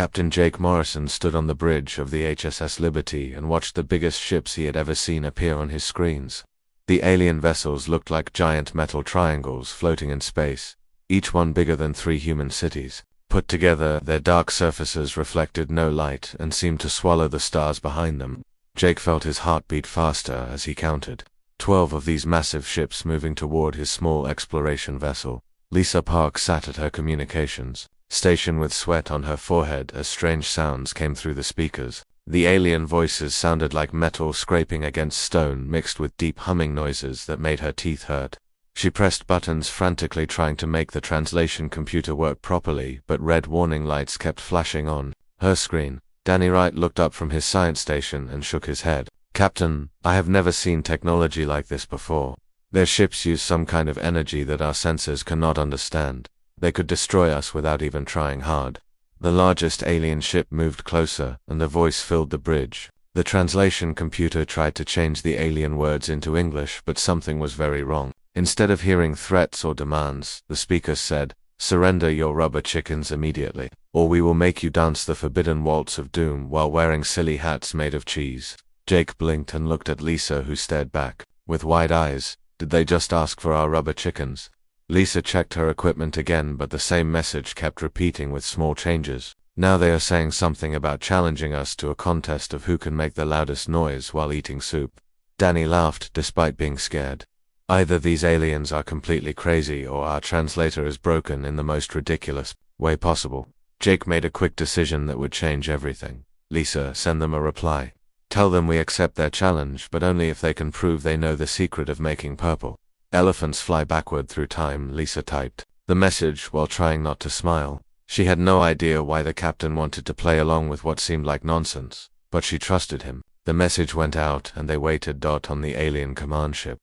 Captain Jake Morrison stood on the bridge of the HSS Liberty and watched the biggest ships he had ever seen appear on his screens. The alien vessels looked like giant metal triangles floating in space, each one bigger than 3 human cities. Put together, their dark surfaces reflected no light and seemed to swallow the stars behind them. Jake felt his heart beat faster as he counted 12 of these massive ships moving toward his small exploration vessel. Lisa Park sat at her communications station with sweat on her forehead as strange sounds came through the speakers. The alien voices sounded like metal scraping against stone mixed with deep humming noises that made her teeth hurt. She pressed buttons frantically trying to make the translation computer work properly, but red warning lights kept flashing on her screen. Danny Wright looked up from his science station and shook his head. "Captain, I have never seen technology like this before. Their ships use some kind of energy that our sensors cannot understand. They could destroy us without even trying hard." The largest alien ship moved closer, and the voice filled the bridge. The translation computer tried to change the alien words into English, but something was very wrong. Instead of hearing threats or demands, the speaker said, "Surrender your rubber chickens immediately, or we will make you dance the forbidden waltz of doom while wearing silly hats made of cheese." Jake blinked and looked at Lisa, who stared back with wide eyes. "Did they just ask for our rubber chickens?" Lisa checked her equipment again, but the same message kept repeating with small changes. "Now they are saying something about challenging us to a contest of who can make the loudest noise while eating soup." Danny laughed despite being scared. Either these aliens are completely crazy or our translator is broken in the most ridiculous way possible. Jake made a quick decision that would change everything. "Lisa, send them a reply. Tell them we accept their challenge, but only if they can prove they know the secret of making purple. Elephants fly backward through time," Lisa typed the message while trying not to smile. She had no idea why the captain wanted to play along with what seemed like nonsense, but she trusted him. The message went out and they waited on the alien command ship.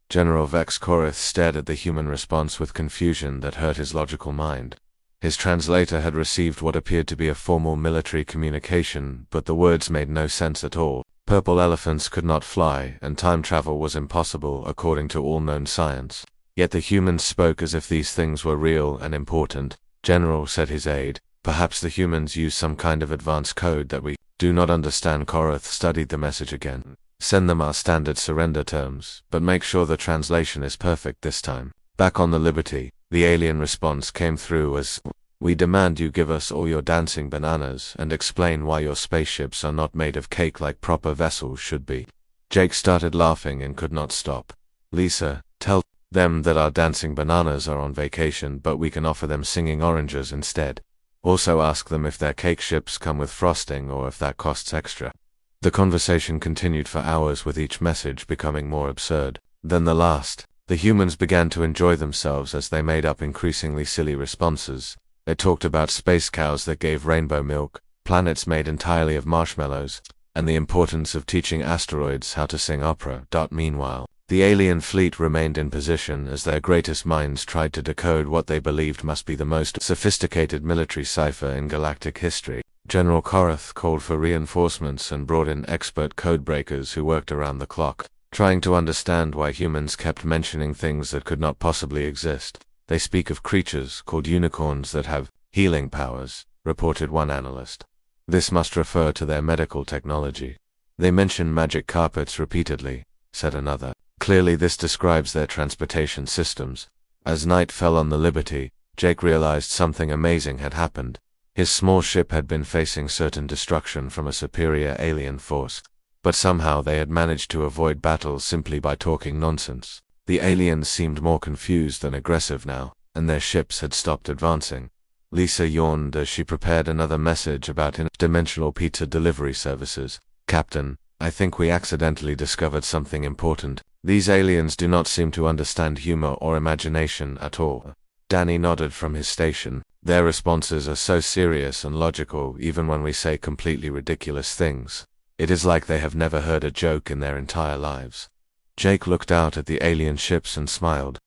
General Vex Korith stared at the human response with confusion that hurt his logical mind. His translator had received what appeared to be a formal military communication, but the words made no sense at all. Purple elephants could not fly, and time travel was impossible according to all known science. Yet the humans spoke as if these things were real and important. "General," said his aide, "perhaps the humans use some kind of advanced code that we do not understand." Korith studied the message again. "Send them our standard surrender terms, but make sure the translation is perfect this time." Back on the Liberty, the alien response came through as, "We demand you give us all your dancing bananas and explain why your spaceships are not made of cake like proper vessels should be." Jake started laughing and could not stop. "Lisa, tell them that our dancing bananas are on vacation, but we can offer them singing oranges instead. Also ask them if their cake ships come with frosting or if that costs extra." The conversation continued for hours, with each message becoming more absurd than the last. The humans began to enjoy themselves as they made up increasingly silly responses. They talked about space cows that gave rainbow milk, planets made entirely of marshmallows, and the importance of teaching asteroids how to sing opera. Meanwhile, the alien fleet remained in position as their greatest minds tried to decode what they believed must be the most sophisticated military cipher in galactic history. General Korith called for reinforcements and brought in expert codebreakers who worked around the clock, trying to understand why humans kept mentioning things that could not possibly exist. "They speak of creatures called unicorns that have healing powers," reported one analyst. "This must refer to their medical technology." "They mention magic carpets repeatedly," said another. "Clearly this describes their transportation systems." As night fell on the Liberty, Jake realized something amazing had happened. His small ship had been facing certain destruction from a superior alien force, but somehow they had managed to avoid battle simply by talking nonsense. The aliens seemed more confused than aggressive now, and their ships had stopped advancing. Lisa yawned as she prepared another message about interdimensional pizza delivery services. "Captain, I think we accidentally discovered something important. These aliens do not seem to understand humor or imagination at all." Danny nodded from his station. "Their responses are so serious and logical even when we say completely ridiculous things. It is like they have never heard a joke in their entire lives." Jake looked out at the alien ships and smiled.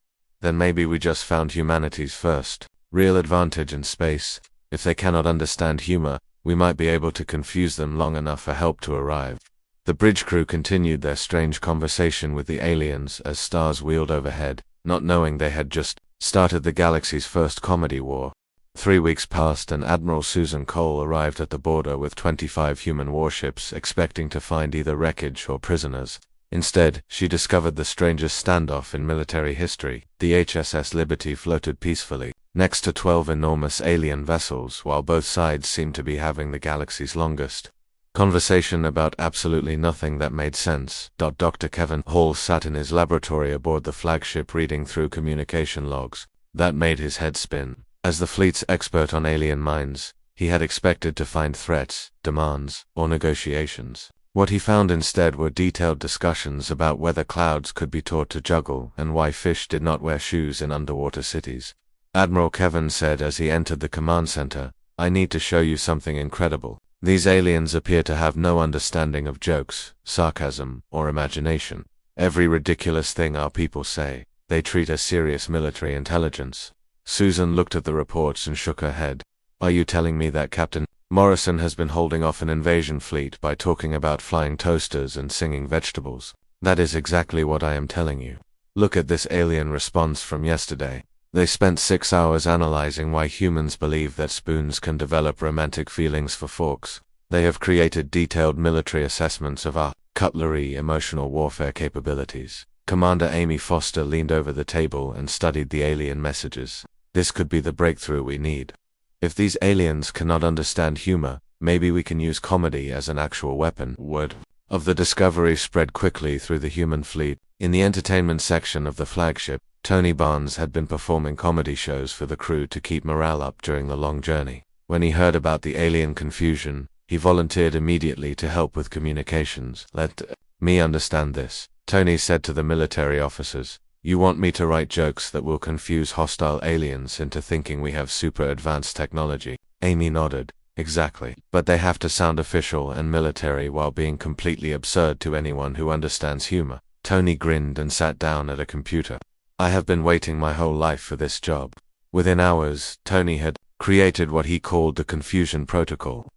"Then maybe we just found humanity's first real advantage in space. If they cannot understand humor, we might be able to confuse them long enough for help to arrive." The bridge crew continued their strange conversation with the aliens as stars wheeled overhead, not knowing they had just started the galaxy's first comedy war. 3 weeks passed and Admiral Susan Cole arrived at the border with 25 human warships, expecting to find either wreckage or prisoners. Instead, she discovered the strangest standoff in military history. The HSS Liberty floated peacefully next to 12 enormous alien vessels, while both sides seemed to be having the galaxy's longest conversation about absolutely nothing that made sense. Dr. Kevin Hall sat in his laboratory aboard the flagship reading through communication logs. That made his head spin. As the fleet's expert on alien minds, he had expected to find threats, demands, or negotiations. What he found instead were detailed discussions about whether clouds could be taught to juggle and why fish did not wear shoes in underwater cities. Admiral Kevin said as he entered the command center, "I need to show you something incredible. These aliens appear to have no understanding of jokes, sarcasm, or imagination. Every ridiculous thing our people say, they treat as serious military intelligence." Susan looked at the reports and shook her head. "Are you telling me that Captain Morrison has been holding off an invasion fleet by talking about flying toasters and singing vegetables?" "That is exactly what I am telling you. Look at this alien response from yesterday. They spent 6 hours analyzing why humans believe that spoons can develop romantic feelings for forks. They have created detailed military assessments of our cutlery emotional warfare capabilities." Commander Amy Foster leaned over the table and studied the alien messages. "This could be the breakthrough we need. If these aliens cannot understand humor, maybe we can use comedy as an actual weapon." Word of the discovery spread quickly through the human fleet. In the entertainment section of the flagship, Tony Barnes had been performing comedy shows for the crew to keep morale up during the long journey. When he heard about the alien confusion, he volunteered immediately to help with communications. "Let me understand this," Tony said to the military officers. "You want me to write jokes that will confuse hostile aliens into thinking we have super advanced technology?" Amy nodded. "Exactly. But they have to sound official and military while being completely absurd to anyone who understands humor." Tony grinned and sat down at a computer. "I have been waiting my whole life for this job." Within hours, Tony had created what he called the confusion protocol.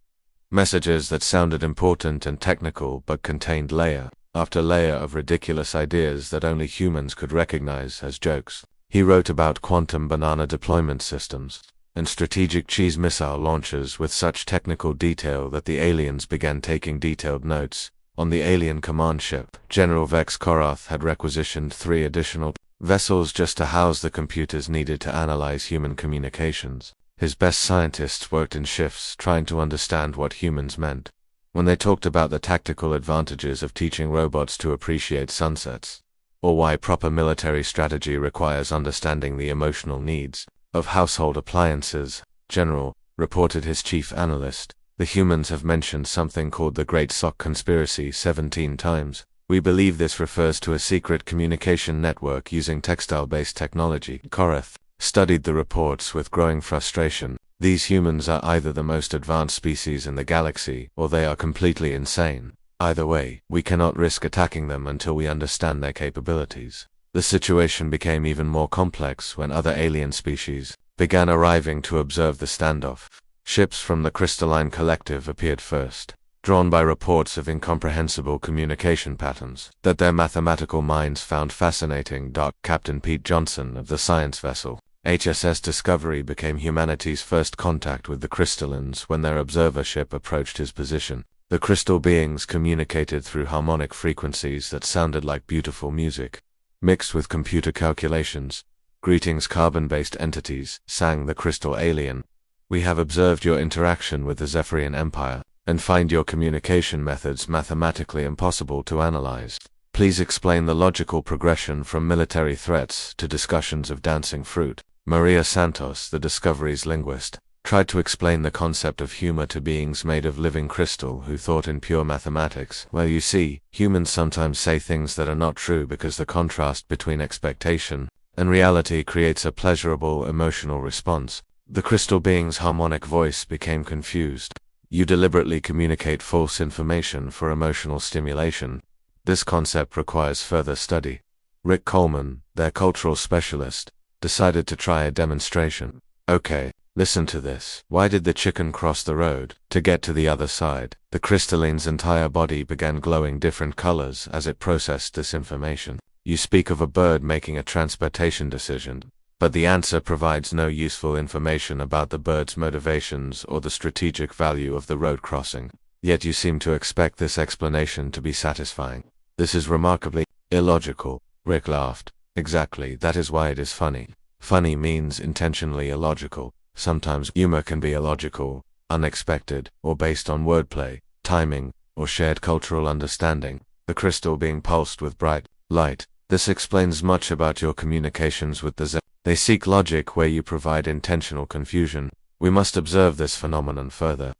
Messages that sounded important and technical but contained layer after layer of ridiculous ideas that only humans could recognize as jokes. He wrote about quantum banana deployment systems and strategic cheese missile launchers with such technical detail that the aliens began taking detailed notes. On the alien command ship, General Vex Korath had requisitioned 3 additional vessels just to house the computers needed to analyze human communications. His best scientists worked in shifts trying to understand what humans meant. When they talked about the tactical advantages of teaching robots to appreciate sunsets, or why proper military strategy requires understanding the emotional needs of household appliances, General reported his chief analyst, "The humans have mentioned something called the Great Sock Conspiracy 17 times. We believe this refers to a secret communication network using textile-based technology." Korath studied the reports with growing frustration. "These humans are either the most advanced species in the galaxy, or they are completely insane. Either way, we cannot risk attacking them until we understand their capabilities." The situation became even more complex when other alien species began arriving to observe the standoff. Ships from the Crystalline Collective appeared first, drawn by reports of incomprehensible communication patterns that their mathematical minds found fascinating. Captain Pete Johnson of the science vessel HSS Discovery became humanity's first contact with the crystallines when their observer ship approached his position. The crystal beings communicated through harmonic frequencies that sounded like beautiful music, mixed with computer calculations. "Greetings, carbon-based entities," sang the crystal alien. "We have observed your interaction with the Zephyrian Empire, and find your communication methods mathematically impossible to analyze. Please explain the logical progression from military threats to discussions of dancing fruit." Maria Santos, the Discovery's linguist, tried to explain the concept of humor to beings made of living crystal who thought in pure mathematics. "Well, you see, humans sometimes say things that are not true because the contrast between expectation and reality creates a pleasurable emotional response." The crystal being's harmonic voice became confused. "You deliberately communicate false information for emotional stimulation. This concept requires further study." Rick Coleman, their cultural specialist, decided to try a demonstration. "Okay, listen to this. Why did the chicken cross the road to get to the other side?" The crystalline's entire body began glowing different colors as it processed this information. "You speak of a bird making a transportation decision. but the answer provides no useful information about the bird's motivations or the strategic value of the road crossing. Yet you seem to expect this explanation to be satisfying. This is remarkably illogical. Rick laughed. Exactly, that is why it is funny. Funny means intentionally illogical. Sometimes humor can be illogical, unexpected, or based on wordplay, timing, or shared cultural understanding. The crystal being pulsed with bright light. This explains much about your communications with the Zephyr. They seek logic where you provide intentional confusion. We must observe this phenomenon further.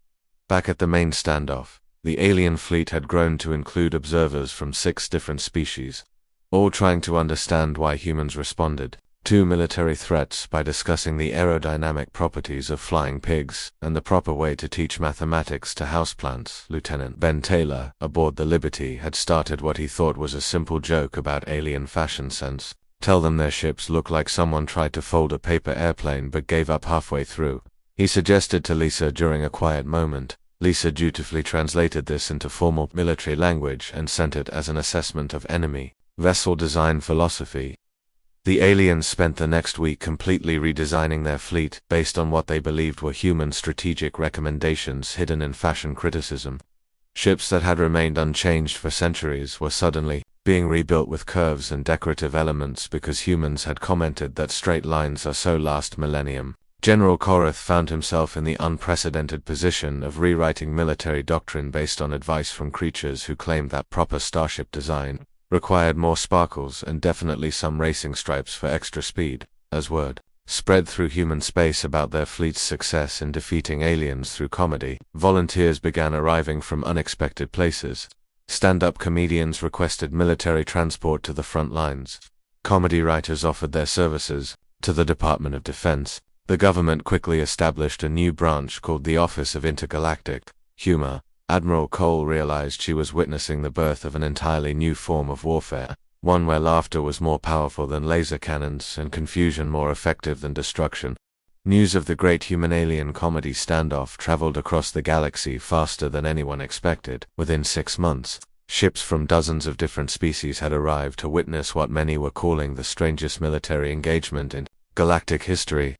Back at the main standoff, the alien fleet had grown to include observers from 6 different species, all trying to understand why humans responded to military threats by discussing the aerodynamic properties of flying pigs and the proper way to teach mathematics to houseplants. Lieutenant Ben Taylor, aboard the Liberty, had started what he thought was a simple joke about alien fashion sense. Tell them their ships look like someone tried to fold a paper airplane but gave up halfway through. He suggested to Lisa during a quiet moment. Lisa dutifully translated this into formal military language and sent it as an assessment of enemy vessel design philosophy. The aliens spent the next week completely redesigning their fleet based on what they believed were human strategic recommendations hidden in fashion criticism. Ships that had remained unchanged for centuries were suddenly being rebuilt with curves and decorative elements because humans had commented that straight lines are so last millennium. General Korath found himself in the unprecedented position of rewriting military doctrine based on advice from creatures who claimed that proper starship design required more sparkles and definitely some racing stripes for extra speed. As word spread through human space about their fleet's success in defeating aliens through comedy, volunteers began arriving from unexpected places. Stand-up comedians requested military transport to the front lines. Comedy writers offered their services to the Department of Defense. The government quickly established a new branch called the Office of Intergalactic Humor. Admiral Cole realized she was witnessing the birth of an entirely new form of warfare, one where laughter was more powerful than laser cannons and confusion more effective than destruction. News of the great human-alien comedy standoff traveled across the galaxy faster than anyone expected. Within 6 months, ships from dozens of different species had arrived to witness what many were calling the strangest military engagement in galactic history.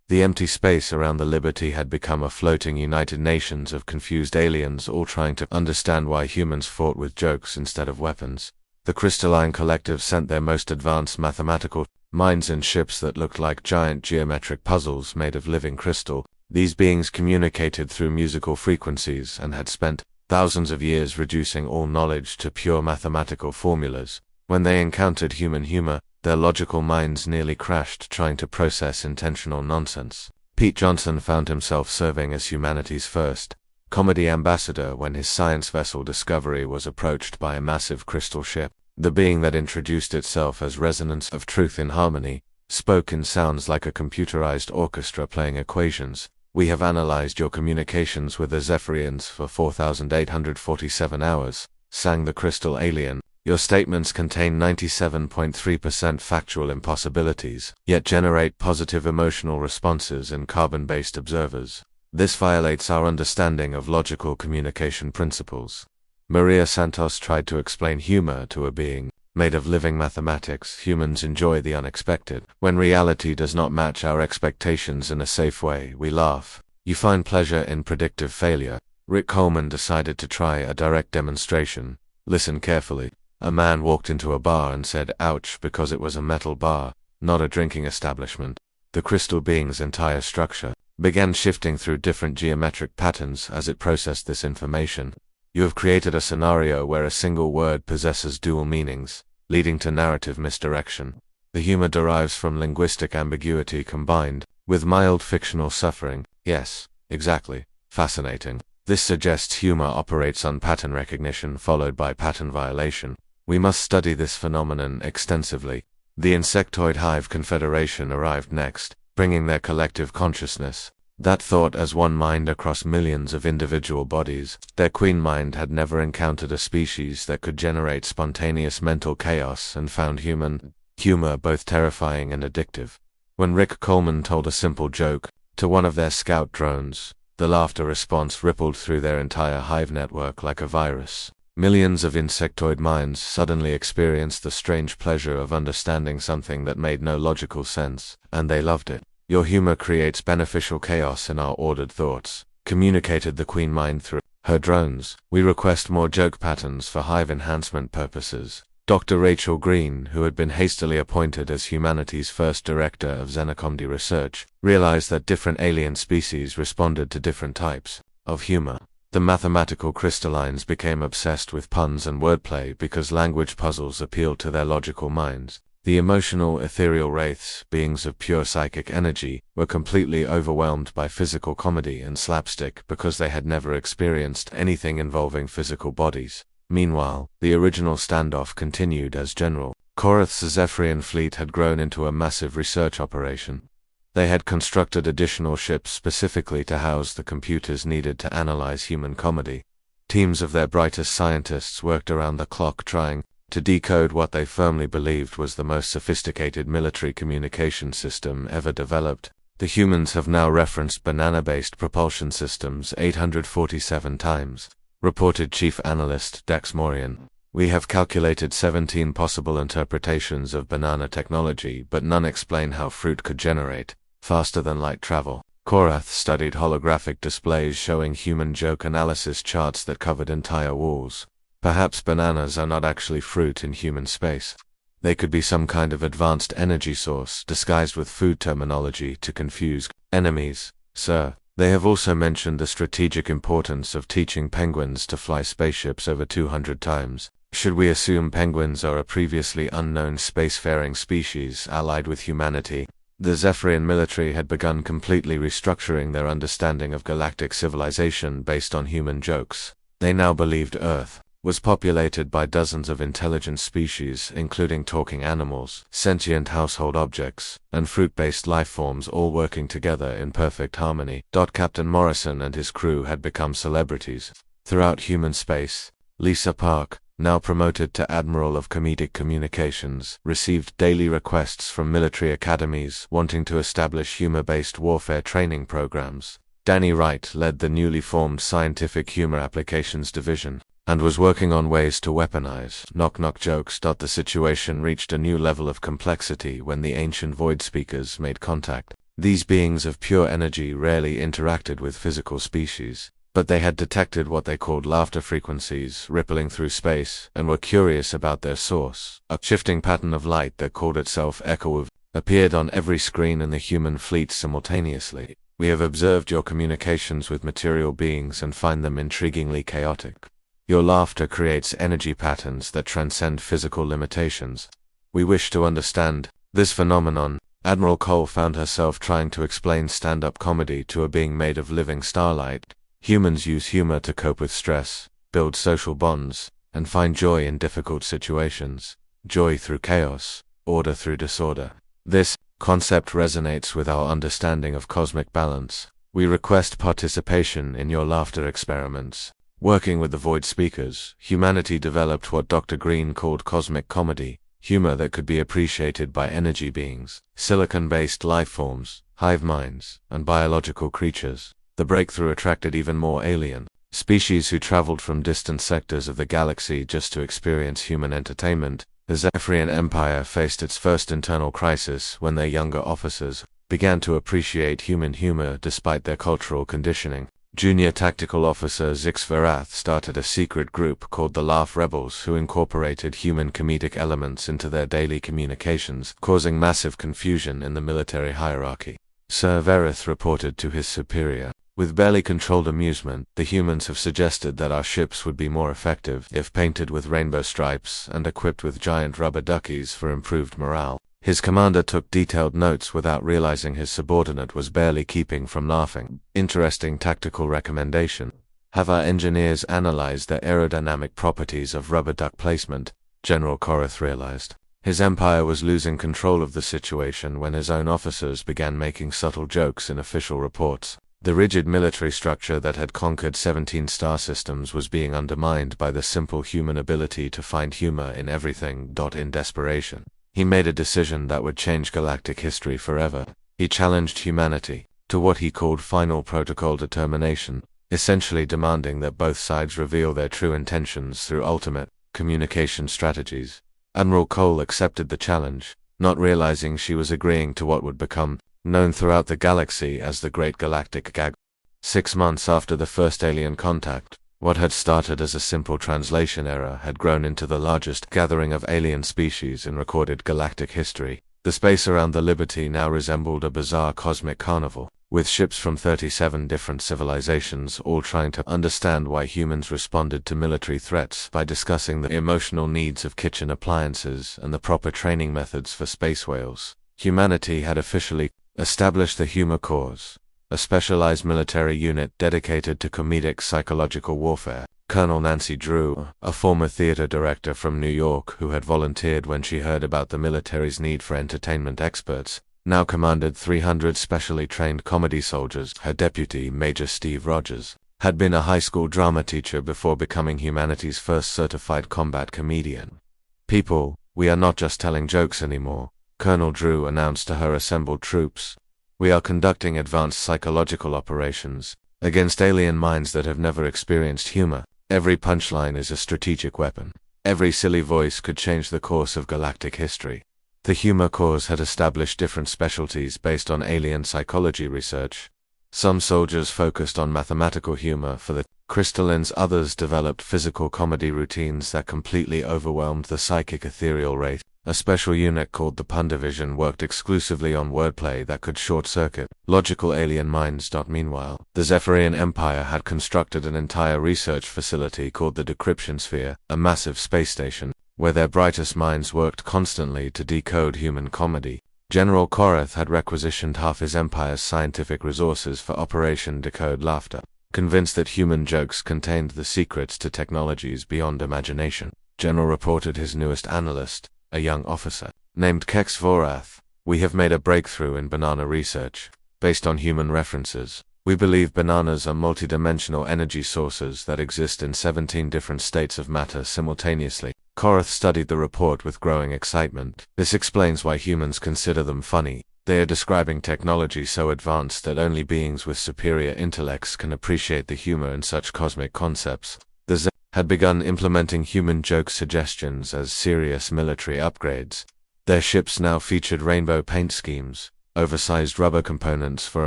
The empty space around the Liberty had become a floating United Nations of confused aliens all trying to understand why humans fought with jokes instead of weapons. The Crystalline Collective sent their most advanced mathematical minds in ships that looked like giant geometric puzzles made of living crystal. These beings communicated through musical frequencies and had spent thousands of years reducing all knowledge to pure mathematical formulas. When they encountered human humor, their logical minds nearly crashed trying to process intentional nonsense. Pete Johnson found himself serving as humanity's first comedy ambassador when his science vessel Discovery was approached by a massive crystal ship. The being that introduced itself as Resonance of Truth in Harmony spoke in sounds like a computerized orchestra playing equations. We have analyzed your communications with the Zephyrians for 4,847 hours, sang the crystal alien. Your statements contain 97.3% factual impossibilities, yet generate positive emotional responses in carbon-based observers. This violates our understanding of logical communication principles. Maria Santos tried to explain humor to a being made of living mathematics. Humans enjoy the unexpected. When reality does not match our expectations in a safe way, we laugh. You find pleasure in predictive failure. Rick Coleman decided to try a direct demonstration. Listen carefully. A man walked into a bar and said, "Ouch," because it was a metal bar, not a drinking establishment. The crystal being's entire structure began shifting through different geometric patterns as it processed this information. You have created a scenario where a single word possesses dual meanings, leading to narrative misdirection. The humor derives from linguistic ambiguity combined with mild fictional suffering. Yes, exactly. Fascinating. This suggests humor operates on pattern recognition followed by pattern violation. We must study this phenomenon extensively. The Insectoid Hive Confederation arrived next, bringing their collective consciousness, that thought as one mind across millions of individual bodies. Their queen mind had never encountered a species that could generate spontaneous mental chaos and found humor both terrifying and addictive. When Rick Coleman told a simple joke to one of their scout drones, the laughter response rippled through their entire hive network like a virus. Millions of insectoid minds suddenly experienced the strange pleasure of understanding something that made no logical sense, and they loved it. Your humor creates beneficial chaos in our ordered thoughts, communicated the Queen Mind through her drones. We request more joke patterns for hive enhancement purposes. Dr. Rachel Green, who had been hastily appointed as humanity's first director of xenocomedy research, realized that different alien species responded to different types of humor. The mathematical crystallines became obsessed with puns and wordplay because language puzzles appealed to their logical minds. The emotional, ethereal wraiths, beings of pure psychic energy, were completely overwhelmed by physical comedy and slapstick because they had never experienced anything involving physical bodies. Meanwhile, the original standoff continued as General Korath's Zephyrian fleet had grown into a massive research operation. They had constructed additional ships specifically to house the computers needed to analyze human comedy. Teams of their brightest scientists worked around the clock trying to decode what they firmly believed was the most sophisticated military communication system ever developed. The humans have now referenced banana-based propulsion systems 847 times, reported Chief Analyst Dex Morian. We have calculated 17 possible interpretations of banana technology, but none explain how fruit could generate faster than light travel. Korath studied holographic displays showing human joke analysis charts that covered entire walls. Perhaps bananas are not actually fruit in human space. They could be some kind of advanced energy source disguised with food terminology to confuse enemies. Sir, they have also mentioned the strategic importance of teaching penguins to fly spaceships over 200 times. Should we assume penguins are a previously unknown spacefaring species allied with humanity? The Zephyrian military had begun completely restructuring their understanding of galactic civilization based on human jokes. They now believed Earth was populated by dozens of intelligent species, including talking animals, sentient household objects, and fruit-based life forms all working together in perfect harmony. Captain Morrison and his crew had become celebrities throughout human space. Lisa Park, now promoted to Admiral of Comedic Communications, received daily requests from military academies wanting to establish humor-based warfare training programs. Danny Wright led the newly formed Scientific Humor Applications Division, and was working on ways to weaponize knock-knock jokes. The situation reached a new level of complexity when the ancient void speakers made contact. These beings of pure energy rarely interacted with physical species, but they had detected what they called laughter frequencies rippling through space and were curious about their source. A shifting pattern of light that called itself Echo appeared on every screen in the human fleet simultaneously. We have observed your communications with material beings and find them intriguingly chaotic. Your laughter creates energy patterns that transcend physical limitations. We wish to understand this phenomenon. Admiral Cole found herself trying to explain stand-up comedy to a being made of living starlight. Humans use humor to cope with stress, build social bonds, and find joy in difficult situations. Joy through chaos, order through disorder. This concept resonates with our understanding of cosmic balance. We request participation in your laughter experiments. Working with the void speakers, humanity developed what Dr. Green called cosmic comedy, humor that could be appreciated by energy beings, silicon-based life forms, hive minds, and biological creatures. The breakthrough attracted even more alien species who traveled from distant sectors of the galaxy just to experience human entertainment. The Zephyrian Empire faced its first internal crisis when their younger officers began to appreciate human humor despite their cultural conditioning. Junior Tactical Officer Zix Verath started a secret group called the Laugh Rebels who incorporated human comedic elements into their daily communications, causing massive confusion in the military hierarchy. Sir Verith reported to his superior, "With barely controlled amusement, the humans have suggested that our ships would be more effective if painted with rainbow stripes and equipped with giant rubber duckies for improved morale." His commander took detailed notes without realizing his subordinate was barely keeping from laughing. Interesting tactical recommendation. Have our engineers analyze the aerodynamic properties of rubber duck placement, General Korath realized. His empire was losing control of the situation when his own officers began making subtle jokes in official reports. The rigid military structure that had conquered 17 star systems was being undermined by the simple human ability to find humor in everything. In desperation, he made a decision that would change galactic history forever. He challenged humanity to what he called final protocol determination. essentially demanding that both sides reveal their true intentions through ultimate communication strategies. Admiral Cole accepted the challenge, not realizing she was agreeing to what would become known throughout the galaxy as the Great Galactic Gag. 6 months after the first alien contact, what had started as a simple translation error had grown into the largest gathering of alien species in recorded galactic history. The space around the Liberty now resembled a bizarre cosmic carnival, with ships from 37 different civilizations all trying to understand why humans responded to military threats by discussing the emotional needs of kitchen appliances and the proper training methods for space whales. Humanity had officially established the Humor Corps, a specialized military unit dedicated to comedic psychological warfare. Colonel Nancy Drew, a former theater director from New York who had volunteered when she heard about the military's need for entertainment experts, now commanded 300 specially trained comedy soldiers. Her deputy, Major Steve Rogers, had been a high school drama teacher before becoming humanity's first certified combat comedian. "People, we are not just telling jokes anymore," Colonel Drew announced to her assembled troops. "We are conducting advanced psychological operations against alien minds that have never experienced humor. Every punchline is a strategic weapon. Every silly voice could change the course of galactic history." The Humor Corps had established different specialties based on alien psychology research. Some soldiers focused on mathematical humor for the crystallines, others developed physical comedy routines that completely overwhelmed the psychic ethereal wraith. A special unit called the Pun Division worked exclusively on wordplay that could short-circuit logical alien minds. Meanwhile, the Zephyrian Empire had constructed an entire research facility called the Decryption Sphere, a massive space station, where their brightest minds worked constantly to decode human comedy. General Korath had requisitioned half his empire's scientific resources for Operation Decode Laughter, convinced that human jokes contained the secrets to technologies beyond imagination. General reported his newest analyst, a young officer named Kex Vorath. "We have made a breakthrough in banana research. Based on human references, we believe bananas are multidimensional energy sources that exist in 17 different states of matter simultaneously." Korath studied the report with growing excitement. "This explains why humans consider them funny. They are describing technology so advanced that only beings with superior intellects can appreciate the humor in such cosmic concepts." The Z had begun implementing human joke suggestions as serious military upgrades. Their ships now featured rainbow paint schemes, oversized rubber components for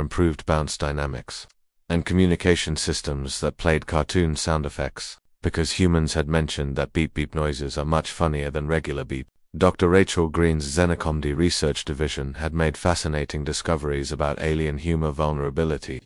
improved bounce dynamics, and communication systems that played cartoon sound effects, because humans had mentioned that beep-beep noises are much funnier than regular beep. Dr. Rachel Green's Xenocomedy Research Division had made fascinating discoveries about alien humor vulnerability.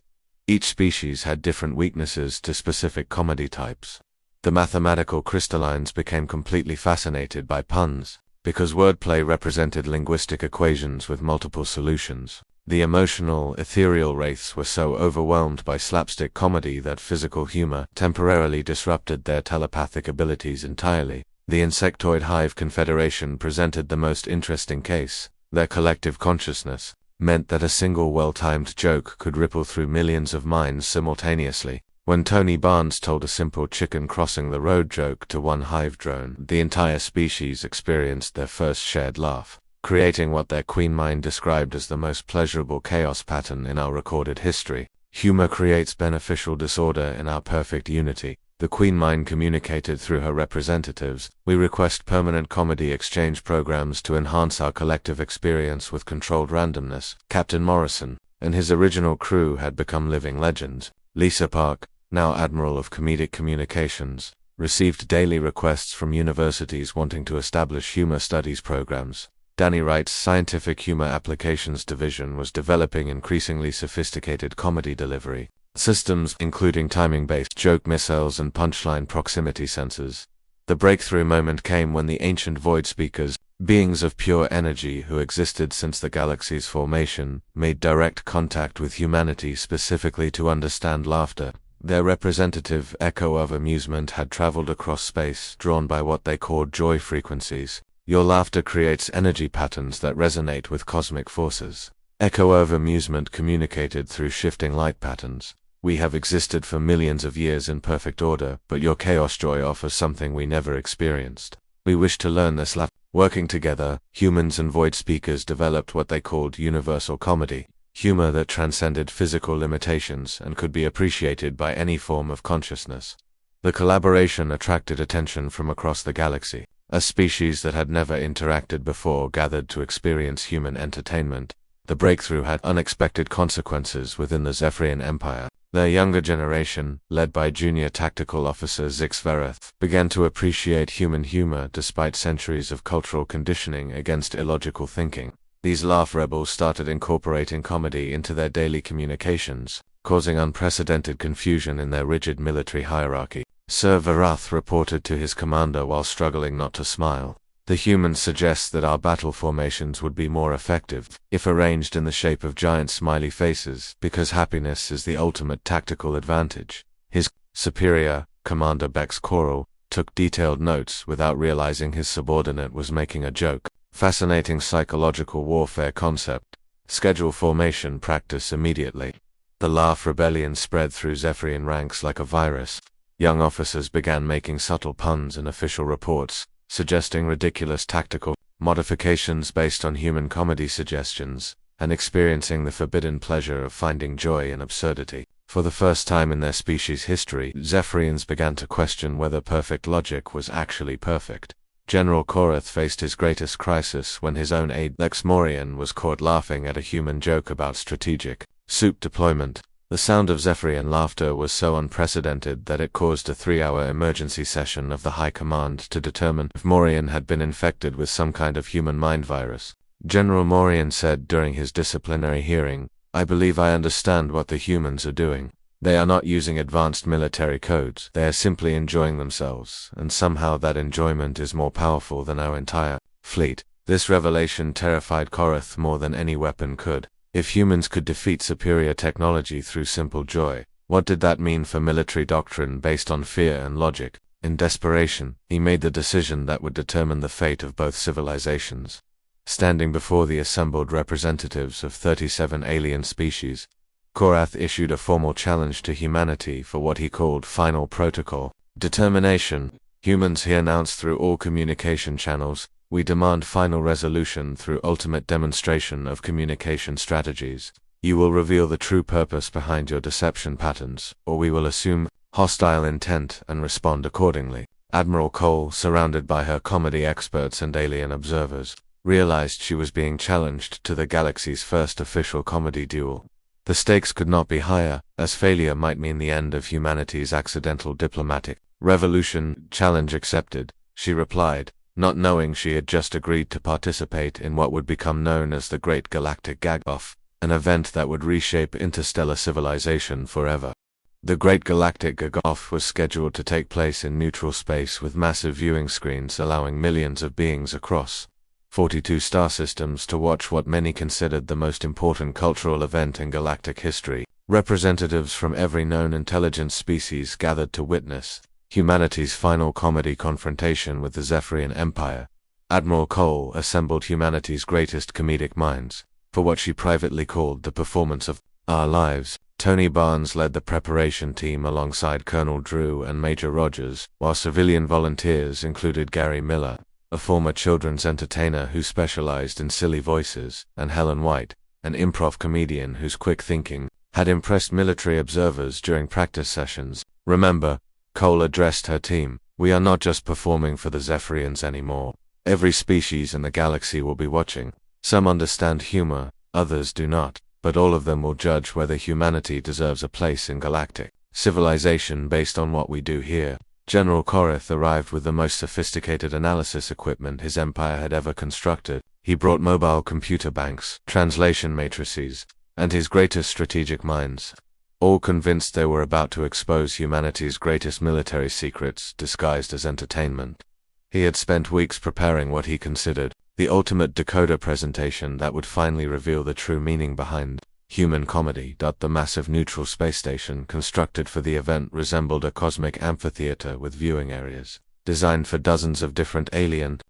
Each species had different weaknesses to specific comedy types. The mathematical crystallines became completely fascinated by puns, because wordplay represented linguistic equations with multiple solutions. The emotional, ethereal wraiths were so overwhelmed by slapstick comedy that physical humor temporarily disrupted their telepathic abilities entirely. The Insectoid Hive Confederation presented the most interesting case. Their collective consciousness meant that a single well-timed joke could ripple through millions of minds simultaneously. When Tony Barnes told a simple chicken crossing the road joke to one hive drone, the entire species experienced their first shared laugh, creating what their queen mind described as the most pleasurable chaos pattern in our recorded history. "Humor creates beneficial disorder in our perfect unity," the queen mind communicated through her representatives. "We request permanent comedy exchange programs to enhance our collective experience with controlled randomness." Captain Morrison and his original crew had become living legends. Lisa Park, now Admiral of Comedic Communications, received daily requests from universities wanting to establish humor studies programs. Danny Wright's Scientific Humor Applications Division was developing increasingly sophisticated comedy delivery systems, including timing-based joke missiles and punchline proximity sensors. The breakthrough moment came when the ancient void speakers, beings of pure energy who existed since the galaxy's formation, made direct contact with humanity specifically to understand laughter. Their representative echo of amusement had traveled across space, drawn by what they called joy frequencies. "Your laughter creates energy patterns that resonate with cosmic forces." Echo of amusement communicated through shifting light patterns. "We have existed for millions of years in perfect order, but your chaos joy offers something we never experienced. We wish to learn this laughter." Working together, humans and void speakers developed what they called universal comedy. humor that transcended physical limitations and could be appreciated by any form of consciousness. The collaboration attracted attention from across the galaxy. A species that had never interacted before gathered to experience human entertainment. The breakthrough had unexpected consequences within the Zephyrian Empire. Their younger generation, led by Junior Tactical Officer Zix Vereth, began to appreciate human humor despite centuries of cultural conditioning against illogical thinking. These laugh rebels started incorporating comedy into their daily communications, causing unprecedented confusion in their rigid military hierarchy. Sir Varath reported to his commander while struggling not to smile. The humans suggest that our battle formations would be more effective if arranged in the shape of giant smiley faces, because happiness is the ultimate tactical advantage. His superior, Commander Bex Coral, took detailed notes without realizing his subordinate was making a joke. Fascinating psychological warfare concept. Schedule formation practice immediately. The laugh rebellion spread through Zephyrian ranks like a virus. Young officers began making subtle puns in official reports, suggesting ridiculous tactical modifications based on human comedy suggestions, and experiencing the forbidden pleasure of finding joy in absurdity. For the first time in their species' history, Zephyrians began to question whether perfect logic was actually perfect. General Korath faced his greatest crisis when his own aide Lex Morian was caught laughing at a human joke about strategic soup deployment. The sound of Zephyrian laughter was so unprecedented that it caused a 3-hour emergency session of the High Command to determine if Morian had been infected with some kind of human mind virus. General Morian said during his disciplinary hearing, "I believe I understand what the humans are doing. They are not using advanced military codes, they are simply enjoying themselves, and somehow that enjoyment is more powerful than our entire fleet." This revelation terrified Korath more than any weapon could. If humans could defeat superior technology through simple joy, what did that mean for military doctrine based on fear and logic? In desperation, he made the decision that would determine the fate of both civilizations. Standing before the assembled representatives of 37 alien species, Korath issued a formal challenge to humanity for what he called Final Protocol. Determination. Humans, he announced through all communication channels, we demand final resolution through ultimate demonstration of communication strategies. You will reveal the true purpose behind your deception patterns, or we will assume hostile intent and respond accordingly. Admiral Cole, surrounded by her comedy experts and alien observers, realized she was being challenged to the galaxy's first official comedy duel. The stakes could not be higher, as failure might mean the end of humanity's accidental diplomatic revolution. Challenge accepted, she replied, not knowing she had just agreed to participate in what would become known as the Great Galactic Gag-Off, an event that would reshape interstellar civilization forever. The Great Galactic Gag-Off was scheduled to take place in neutral space with massive viewing screens allowing millions of beings across 42 star systems to watch what many considered the most important cultural event in galactic history. Representatives from every known intelligent species gathered to witness humanity's final comedy confrontation with the Zephyrian Empire. Admiral Cole assembled humanity's greatest comedic minds for what she privately called the performance of our lives. Tony Barnes led the preparation team alongside Colonel Drew and Major Rogers, while civilian volunteers included Gary Miller, a former children's entertainer who specialized in silly voices, and Helen White, an improv comedian whose quick thinking had impressed military observers during practice sessions. Remember, Cole addressed her team, we are not just performing for the Zephyrians anymore. Every species in the galaxy will be watching. Some understand humor, others do not, but all of them will judge whether humanity deserves a place in galactic civilization based on what we do here. General Korath arrived with the most sophisticated analysis equipment his empire had ever constructed. He brought mobile computer banks, translation matrices, and his greatest strategic minds, all convinced they were about to expose humanity's greatest military secrets disguised as entertainment. He had spent weeks preparing what he considered the ultimate decoder presentation that would finally reveal the true meaning behind human comedy. The massive neutral space station constructed for the event resembled a cosmic amphitheater with viewing areas, designed for dozens of different alien,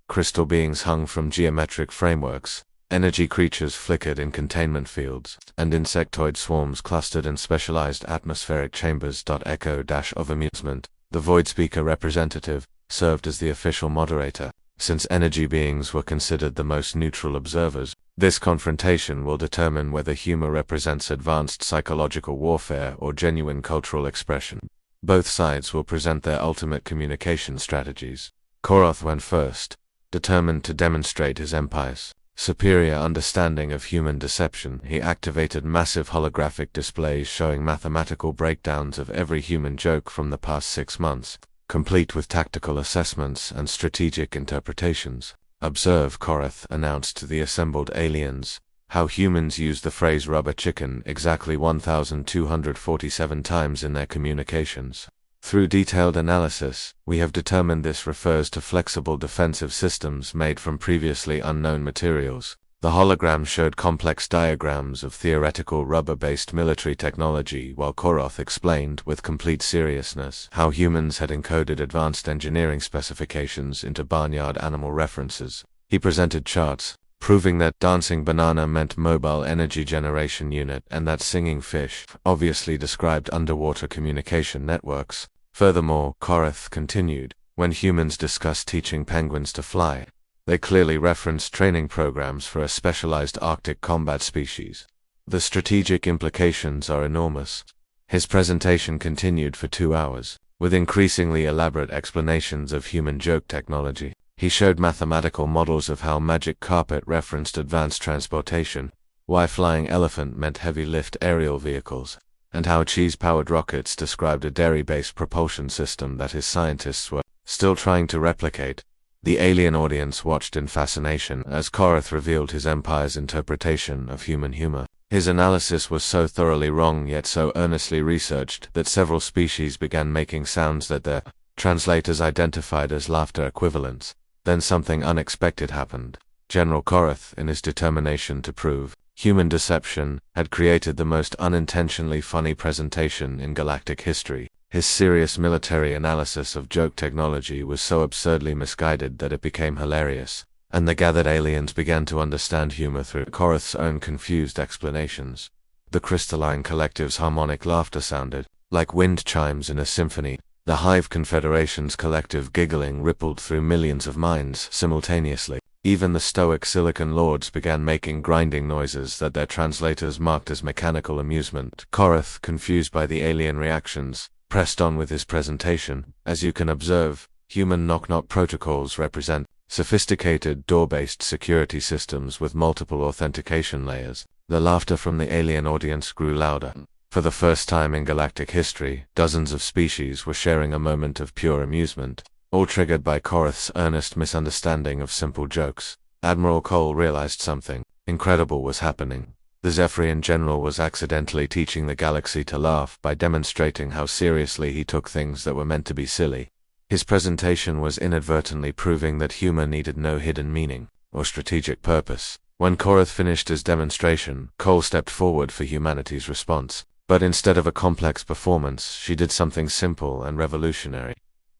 crystal beings hung from geometric frameworks. Energy creatures flickered in containment fields, and insectoid swarms clustered in specialized atmospheric chambers. Echo-of amusement, the Void Speaker representative, served as the official moderator. Since energy beings were considered the most neutral observers, This confrontation will determine whether humor represents advanced psychological warfare or genuine cultural expression. Both sides will present their ultimate communication strategies. Koroth went first, determined to demonstrate his empire's superior understanding of human deception. He activated massive holographic displays showing mathematical breakdowns of every human joke from the past 6 months, complete with tactical assessments and strategic interpretations. Observe, Koroth announced to the assembled aliens, how humans use the phrase rubber chicken exactly 1,247 times in their communications. Through detailed analysis, we have determined this refers to flexible defensive systems made from previously unknown materials. The hologram showed complex diagrams of theoretical rubber-based military technology, while Koroth explained with complete seriousness how humans had encoded advanced engineering specifications into barnyard animal references. He presented charts, proving that dancing banana meant mobile energy generation unit and that singing fish obviously described underwater communication networks. Furthermore, Koroth continued, when humans discuss teaching penguins to fly, they clearly referenced training programs for a specialized Arctic combat species. The strategic implications are enormous. His presentation continued for 2 hours, with increasingly elaborate explanations of human joke technology. He showed mathematical models of how magic carpet referenced advanced transportation, why flying elephant meant heavy-lift aerial vehicles, and how cheese-powered rockets described a dairy-based propulsion system that his scientists were still trying to replicate. The alien audience watched in fascination as Koroth revealed his empire's interpretation of human humor. His analysis was so thoroughly wrong yet so earnestly researched that several species began making sounds that their translators identified as laughter equivalents. Then something unexpected happened. General Koroth, in his determination to prove human deception, had created the most unintentionally funny presentation in galactic history. His serious military analysis of joke technology was so absurdly misguided that it became hilarious, and the gathered aliens began to understand humor through Koroth's own confused explanations. The crystalline collective's harmonic laughter sounded like wind chimes in a symphony. The Hive Confederation's collective giggling rippled through millions of minds simultaneously. Even the stoic Silicon Lords began making grinding noises that their translators marked as mechanical amusement. Koroth, confused by the alien reactions, pressed on with his presentation. As you can observe, human knock-knock protocols represent sophisticated door-based security systems with multiple authentication layers. The laughter from the alien audience grew louder. For the first time in galactic history, dozens of species were sharing a moment of pure amusement, all triggered by Koroth's earnest misunderstanding of simple jokes. Admiral Cole realized something incredible was happening. The Zephyrian general was accidentally teaching the galaxy to laugh by demonstrating how seriously he took things that were meant to be silly. His presentation was inadvertently proving that humor needed no hidden meaning or strategic purpose. When Koroth finished his demonstration, Cole stepped forward for humanity's response. But instead of a complex performance, she did something simple and revolutionary.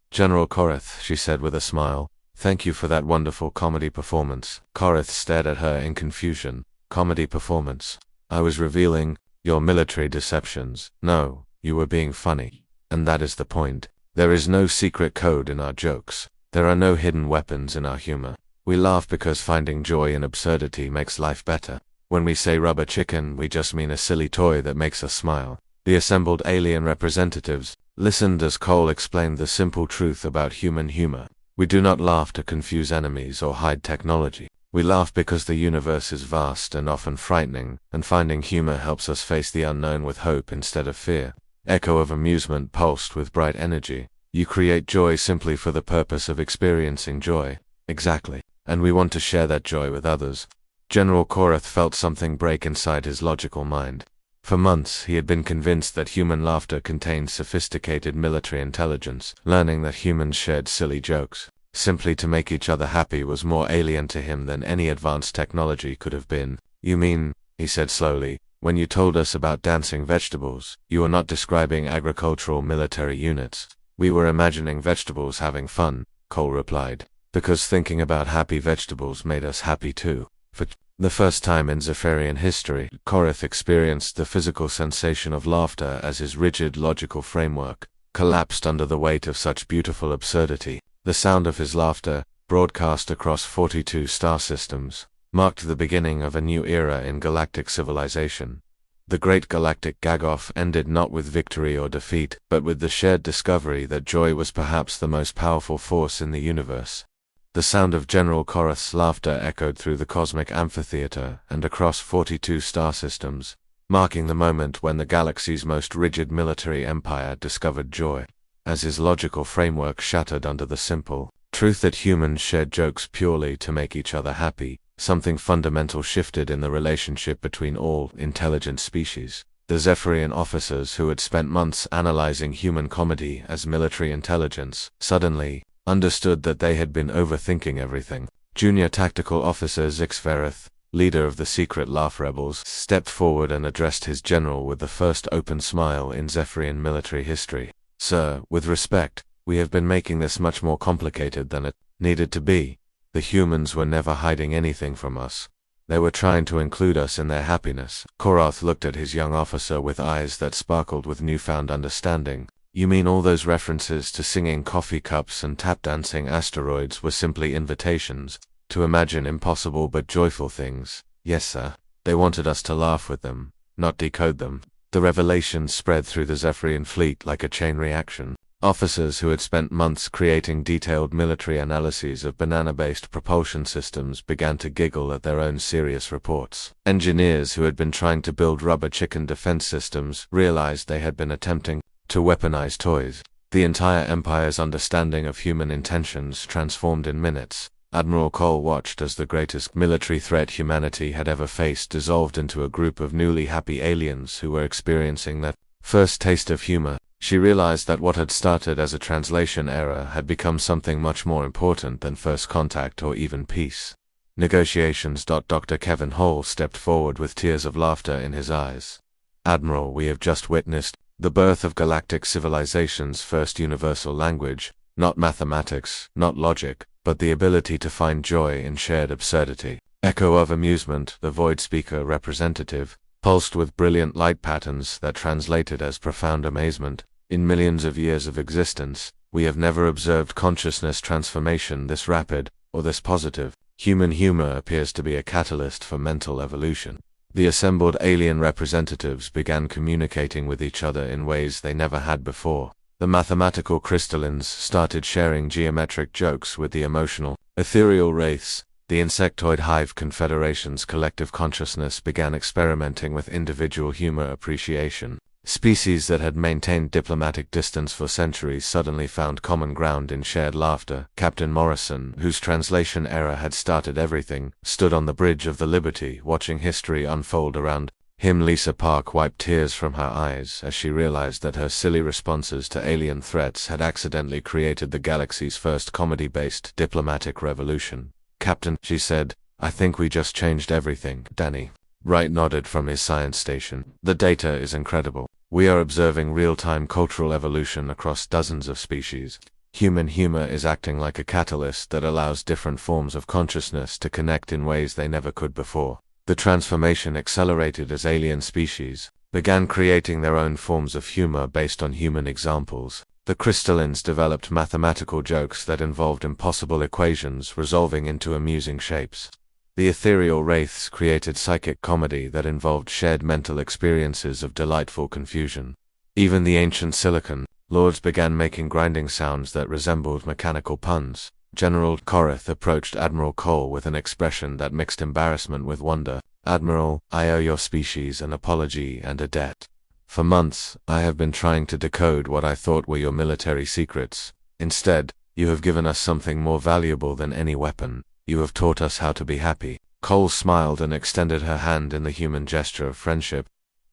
General Koroth, she said with a smile, thank you for that wonderful comedy performance. Koroth stared at her in confusion. Comedy performance? I was revealing your military deceptions. No, you were being funny. And that is the point. There is no secret code in our jokes. There are no hidden weapons in our humor. We laugh because finding joy in absurdity makes life better. When we say rubber chicken, we just mean a silly toy that makes us smile. The assembled alien representatives listened as Cole explained the simple truth about human humor. We do not laugh to confuse enemies or hide technology. We laugh because the universe is vast and often frightening, and finding humor helps us face the unknown with hope instead of fear. Echo of amusement pulsed with bright energy. You create joy simply for the purpose of experiencing joy. Exactly. And we want to share that joy with others. General Koroth felt something break inside his logical mind. For months, he had been convinced that human laughter contained sophisticated military intelligence. Learning that humans shared silly jokes simply to make each other happy was more alien to him than any advanced technology could have been. You mean, he said slowly, when you told us about dancing vegetables, you were not describing agricultural military units. We were imagining vegetables having fun, Cole replied, because thinking about happy vegetables made us happy too. For the first time in Zephyrian history, Koroth experienced the physical sensation of laughter as his rigid logical framework collapsed under the weight of such beautiful absurdity. The sound of his laughter, broadcast across 42 star systems, marked the beginning of a new era in galactic civilization. The great galactic gag-off ended not with victory or defeat, but with the shared discovery that joy was perhaps the most powerful force in the universe. The sound of General Korath's laughter echoed through the cosmic amphitheater and across 42 star systems, marking the moment when the galaxy's most rigid military empire discovered joy. As his logical framework shattered under the simple truth that humans shared jokes purely to make each other happy, something fundamental shifted in the relationship between all intelligent species. The Zephyrian officers who had spent months analyzing human comedy as military intelligence suddenly understood that they had been overthinking everything. Junior Tactical Officer Zixvereth, leader of the secret Laugh Rebels, stepped forward and addressed his general with the first open smile in Zephyrian military history. "Sir, with respect, we have been making this much more complicated than it needed to be. The humans were never hiding anything from us. They were trying to include us in their happiness." Korath looked at his young officer with eyes that sparkled with newfound understanding. "You mean all those references to singing coffee cups and tap-dancing asteroids were simply invitations to imagine impossible but joyful things?" "Yes, sir. They wanted us to laugh with them, not decode them." The revelation spread through the Zephyrian fleet like a chain reaction. Officers who had spent months creating detailed military analyses of banana-based propulsion systems began to giggle at their own serious reports. Engineers who had been trying to build rubber chicken defense systems realized they had been attempting to weaponize toys. The entire Empire's understanding of human intentions transformed in minutes. Admiral Cole watched as the greatest military threat humanity had ever faced dissolved into a group of newly happy aliens who were experiencing that first taste of humor. She realized that what had started as a translation error had become something much more important than first contact or even peace. Negotiations. Dr. Kevin Hall stepped forward with tears of laughter in his eyes. "Admiral, we have just witnessed the birth of galactic civilization's first universal language, not mathematics, not logic, but the ability to find joy in shared absurdity." Echo of amusement, the Void Speaker representative, pulsed with brilliant light patterns that translated as profound amazement. "In millions of years of existence, we have never observed consciousness transformation this rapid, or this positive. Human humor appears to be a catalyst for mental evolution." The assembled alien representatives began communicating with each other in ways they never had before. The mathematical crystallines started sharing geometric jokes with the emotional, ethereal wraiths. The insectoid hive confederation's collective consciousness began experimenting with individual humor appreciation. Species that had maintained diplomatic distance for centuries suddenly found common ground in shared laughter. Captain Morrison, whose translation error had started everything, stood on the bridge of the Liberty, watching history unfold around him. Lisa Park wiped tears from her eyes as she realized that her silly responses to alien threats had accidentally created the galaxy's first comedy-based diplomatic revolution. "Captain," she said, "I think we just changed everything." Danny Wright nodded from his science station. "The data is incredible. We are observing real-time cultural evolution across dozens of species. Human humor is acting like a catalyst that allows different forms of consciousness to connect in ways they never could before." The transformation accelerated as alien species began creating their own forms of humor based on human examples. The crystallines developed mathematical jokes that involved impossible equations resolving into amusing shapes. The ethereal wraiths created psychic comedy that involved shared mental experiences of delightful confusion. Even the ancient silicon lords began making grinding sounds that resembled mechanical puns. General Korath approached Admiral Cole with an expression that mixed embarrassment with wonder. "Admiral, I owe your species an apology and a debt. For months, I have been trying to decode what I thought were your military secrets. Instead, you have given us something more valuable than any weapon. You have taught us how to be happy." Cole smiled and extended her hand in the human gesture of friendship.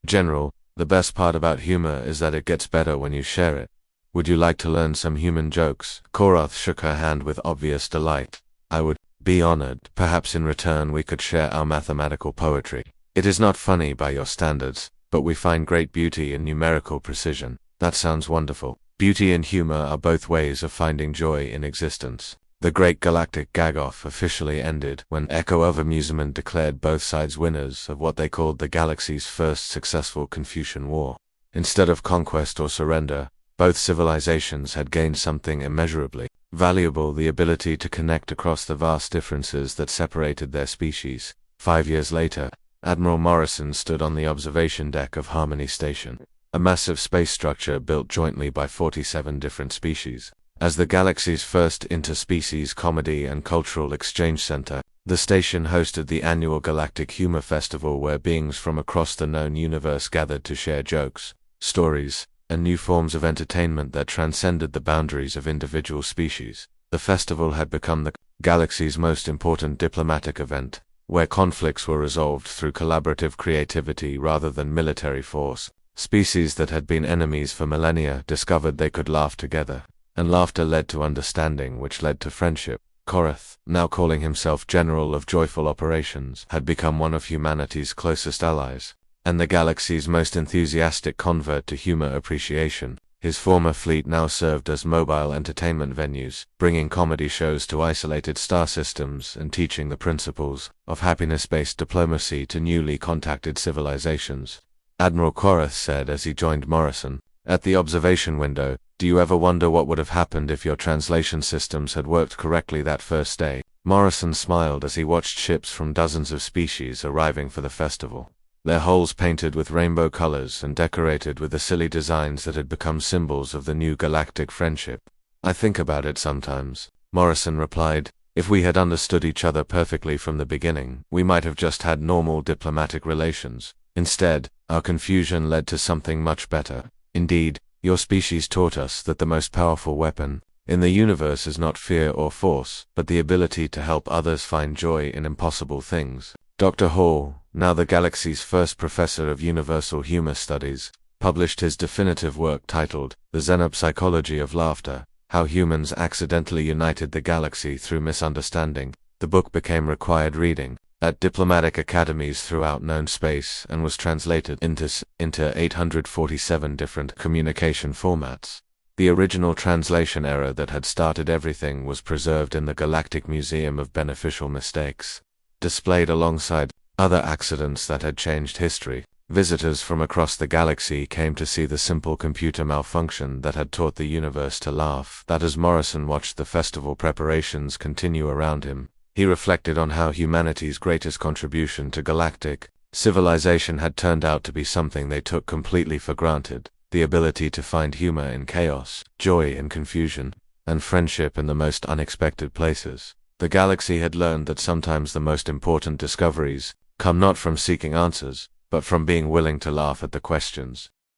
"General, the best part about humor is that it gets better when you share it. Would you like to learn some human jokes?" Korath shook her hand with obvious delight. "I would be honored. Perhaps in return we could share our mathematical poetry. It is not funny by your standards, but we find great beauty in numerical precision." "That sounds wonderful. Beauty and humor are both ways of finding joy in existence." The great galactic gag-off officially ended when Echo of Amusement declared both sides winners of what they called the galaxy's first successful Confucian War. Instead of conquest or surrender, both civilizations had gained something immeasurably valuable the ability to connect across the vast differences that separated their species. 5 years later, Admiral Morrison stood on the observation deck of Harmony Station, a massive space structure built jointly by 47 different species. As the galaxy's first interspecies comedy and cultural exchange center, the station hosted the annual Galactic Humor Festival, where beings from across the known universe gathered to share jokes, stories, and new forms of entertainment that transcended the boundaries of individual species. The festival had become the galaxy's most important diplomatic event, where conflicts were resolved through collaborative creativity rather than military force. Species that had been enemies for millennia discovered they could laugh together, and laughter led to understanding, which led to friendship. Korath, now calling himself General of Joyful Operations, had become one of humanity's closest allies, and the galaxy's most enthusiastic convert to humor appreciation. His former fleet now served as mobile entertainment venues, bringing comedy shows to isolated star systems and teaching the principles of happiness-based diplomacy to newly contacted civilizations. Admiral Korath said as he joined Morrison at the observation window, "Do you ever wonder what would have happened if your translation systems had worked correctly that first day?" Morrison smiled as he watched ships from dozens of species arriving for the festival, their hulls painted with rainbow colors and decorated with the silly designs that had become symbols of the new galactic friendship. "I think about it sometimes," Morrison replied. "If we had understood each other perfectly from the beginning, we might have just had normal diplomatic relations. Instead, our confusion led to something much better. Indeed, your species taught us that the most powerful weapon in the universe is not fear or force, but the ability to help others find joy in impossible things." Dr. Hall, now the galaxy's first professor of universal humor studies, published his definitive work titled The Xenopsychology of Laughter: How Humans Accidentally United the Galaxy Through Misunderstanding. The book became required reading at diplomatic academies throughout known space and was translated into 847 different communication formats. The original translation error that had started everything was preserved in the Galactic Museum of Beneficial Mistakes, displayed alongside other accidents that had changed history. Visitors from across the galaxy came to see the simple computer malfunction that had taught the universe to laugh. That as Morrison watched the festival preparations continue around him, he reflected on how humanity's greatest contribution to galactic civilization had turned out to be something they took completely for granted: the ability to find humor in chaos, joy in confusion, and friendship in the most unexpected places. The galaxy had learned that sometimes the most important discoveries come not from seeking answers, but from being willing to laugh at the questions.